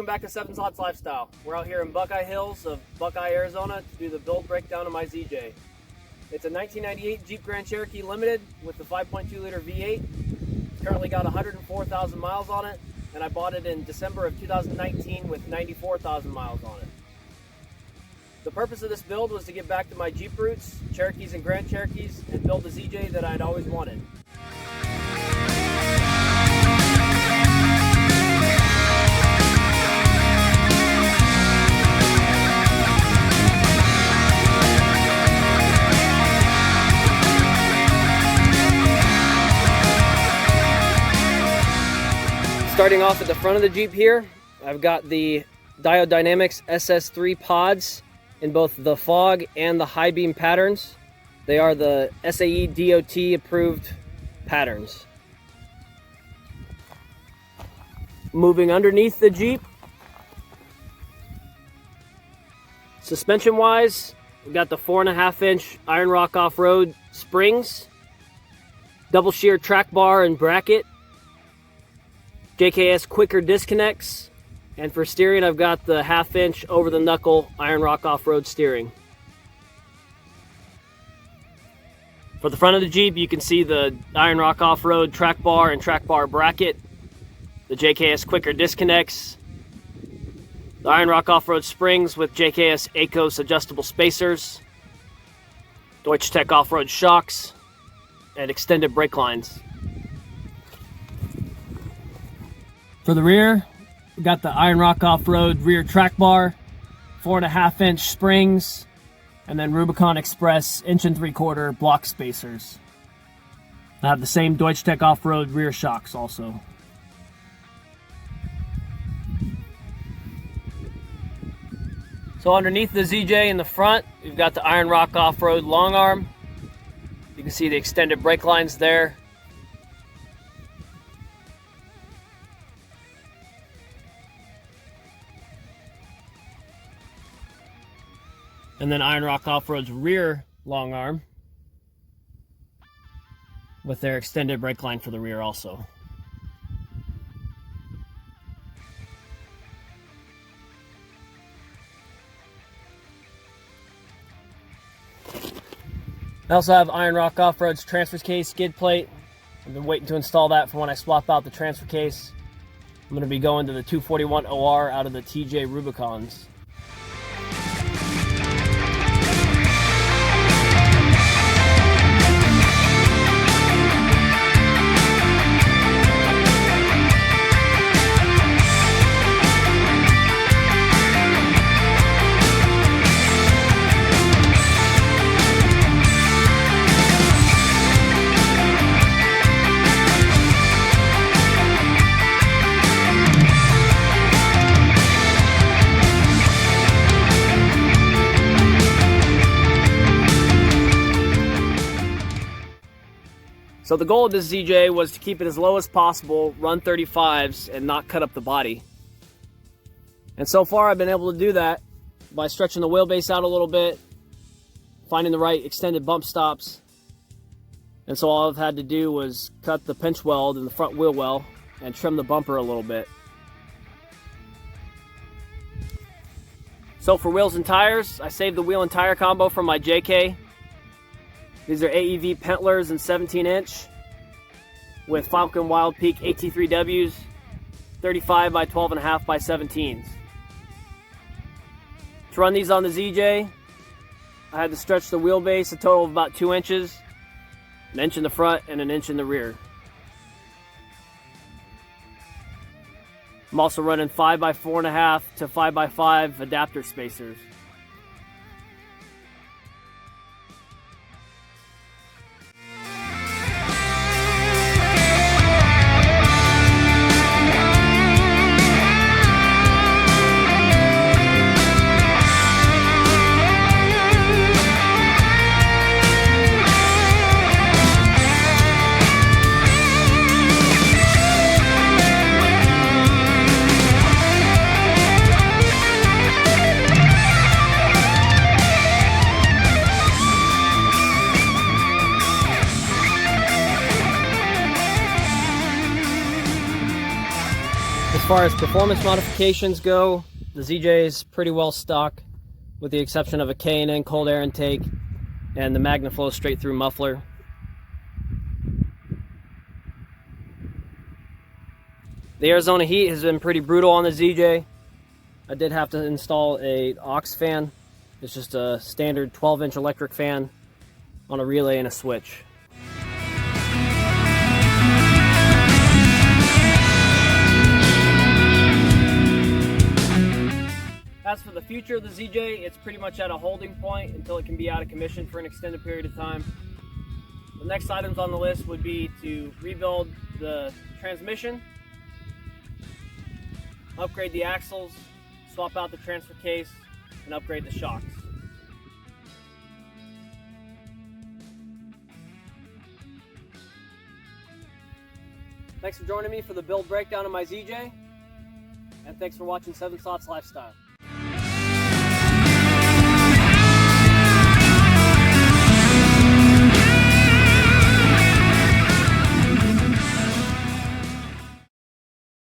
welcome back to 7slots Lifestyle. We're out here in Buckeye Hills of Buckeye, Arizona to do the build breakdown of my ZJ. It's a 1998 Jeep Grand Cherokee Limited with the 5.2 liter V8. It's currently got 104,000 miles on it, and I bought it in December of 2019 with 94,000 miles on it. The purpose of this build was to get back to my Jeep roots, Cherokees and Grand Cherokees, and build the ZJ that I'd always wanted. Starting off at the front of the Jeep here, I've got the Diode Dynamics SS3 pods in both the fog and the high beam patterns. They are the SAE DOT approved patterns. Moving underneath the Jeep, suspension wise, we've got the 4.5-inch Iron Rock off-road springs, double shear track bar and bracket, JKS quicker disconnects, and for steering I've got the 1/2-inch over the knuckle Iron Rock off-road steering. For the front of the Jeep, you can see the Iron Rock off-road track bar and track bar bracket, the JKS quicker disconnects, the Iron Rock off-road springs with JKS ACOS adjustable spacers, Deutsch Tech off-road shocks, and extended brake lines. For the rear, we got the Iron Rock off-road rear track bar, 4.5-inch springs, and then Rubicon Express 1 3/4 block spacers. I have the same Deutsch Tech off-road rear shocks also. So underneath the ZJ in the front, we've got the Iron Rock off-road long arm. You can see the extended brake lines there. And then Iron Rock Off-Road's rear long arm with their extended brake line for the rear also. I also have Iron Rock Off-Road's transfer case skid plate. I've been waiting to install that for when I swap out the transfer case. I'm going to be going to the 241 OR out of the TJ Rubicons. So the goal of this ZJ was to keep it as low as possible, run 35s, and not cut up the body. And so far I've been able to do that by stretching the wheelbase out a little bit, finding the right extended bump stops. And so all I've had to do was cut the pinch weld in the front wheel well and trim the bumper a little bit. So for wheels and tires, I saved the wheel and tire combo from my JK. These are AEV Pentlers in 17-inch with Falcon Wild Peak AT3Ws, 35 by 12.5 by 17s. To run these on the ZJ, I had to stretch the wheelbase a total of about 2 inches, an inch in the front and an inch in the rear. I'm also running 5 by 4.5 to 5 by 5 adapter spacers. far as performance modifications go, the ZJ is pretty well stock, with the exception of a K&N cold air intake and the MagnaFlow straight through muffler. The Arizona heat has been pretty brutal on the ZJ. I did have to install a aux fan. It's just a standard 12-inch electric fan on a relay and a switch. As for the future of the ZJ, it's pretty much at a holding point until it can be out of commission for an extended period of time. The next items on the list would be to rebuild the transmission, upgrade the axles, swap out the transfer case, and upgrade the shocks. Thanks for joining me for the build breakdown of my ZJ, and thanks for watching 7slots Lifestyle.